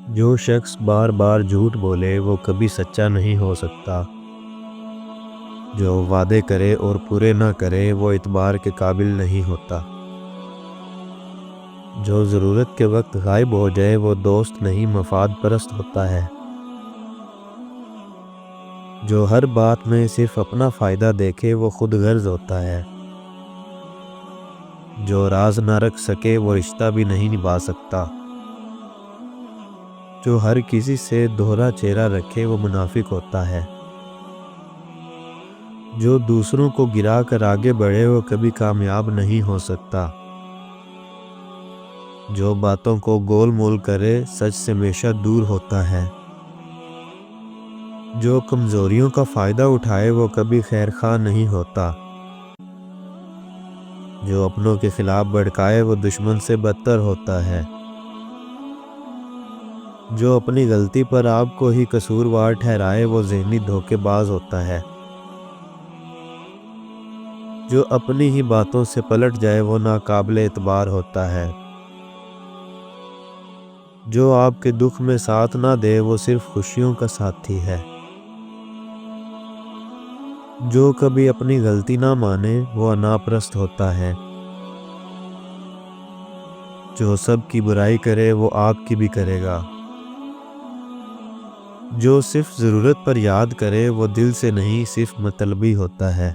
جو شخص بار بار جھوٹ بولے وہ کبھی سچا نہیں ہو سکتا۔ جو وعدے کرے اور پورے نہ کرے وہ اعتبار کے قابل نہیں ہوتا۔ جو ضرورت کے وقت غائب ہو جائے وہ دوست نہیں مفاد پرست ہوتا ہے۔ جو ہر بات میں صرف اپنا فائدہ دیکھے وہ خود غرض ہوتا ہے۔ جو راز نہ رکھ سکے وہ رشتہ بھی نہیں نبھا سکتا۔ جو ہر کسی سے دوہرا چہرہ رکھے وہ منافق ہوتا ہے۔ جو دوسروں کو گرا کر آگے بڑھے وہ کبھی کامیاب نہیں ہو سکتا۔ جو باتوں کو گول مول کرے سچ سے ہمیشہ دور ہوتا ہے۔ جو کمزوریوں کا فائدہ اٹھائے وہ کبھی خیر خواہ نہیں ہوتا۔ جو اپنوں کے خلاف بھڑکائے وہ دشمن سے بدتر ہوتا ہے۔ جو اپنی غلطی پر آپ کو ہی قصوروار ٹھہرائے وہ ذہنی دھوکے باز ہوتا ہے۔ جو اپنی ہی باتوں سے پلٹ جائے وہ ناقابل اعتبار ہوتا ہے۔ جو آپ کے دکھ میں ساتھ نہ دے وہ صرف خوشیوں کا ساتھی ہے۔ جو کبھی اپنی غلطی نہ مانے وہ انا پرست ہوتا ہے۔ جو سب کی برائی کرے وہ آپ کی بھی کرے گا۔ جو صرف ضرورت پر یاد کرے وہ دل سے نہیں صرف مطلبی ہوتا ہے۔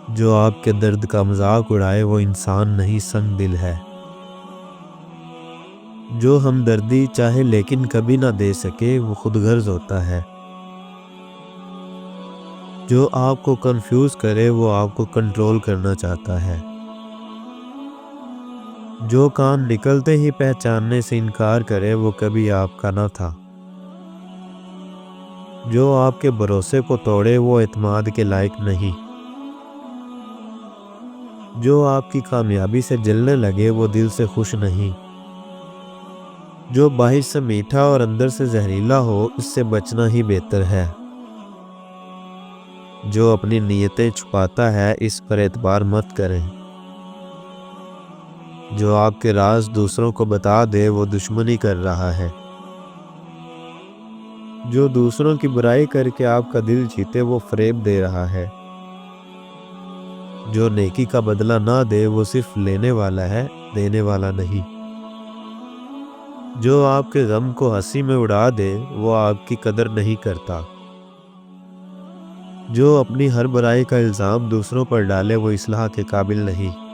جو آپ کے درد کا مذاق اڑائے وہ انسان نہیں سنگ دل ہے۔ جو ہمدردی چاہے لیکن کبھی نہ دے سکے وہ خود غرض ہوتا ہے۔ جو آپ کو کنفیوز کرے وہ آپ کو کنٹرول کرنا چاہتا ہے۔ جو کان نکلتے ہی پہچاننے سے انکار کرے وہ کبھی آپ کا نہ تھا۔ جو آپ کے بھروسے کو توڑے وہ اعتماد کے لائق نہیں۔ جو آپ کی کامیابی سے جلنے لگے وہ دل سے خوش نہیں۔ جو باہر سے میٹھا اور اندر سے زہریلا ہو اس سے بچنا ہی بہتر ہے۔ جو اپنی نیتیں چھپاتا ہے اس پر اعتبار مت کریں۔ جو آپ کے راز دوسروں کو بتا دے وہ دشمنی کر رہا ہے۔ جو دوسروں کی برائی کر کے آپ کا دل جیتے وہ فریب دے رہا ہے۔ جو نیکی کا بدلہ نہ دے وہ صرف لینے والا ہے دینے والا نہیں۔ جو آپ کے غم کو ہنسی میں اڑا دے وہ آپ کی قدر نہیں کرتا۔ جو اپنی ہر برائی کا الزام دوسروں پر ڈالے وہ اصلاح کے قابل نہیں۔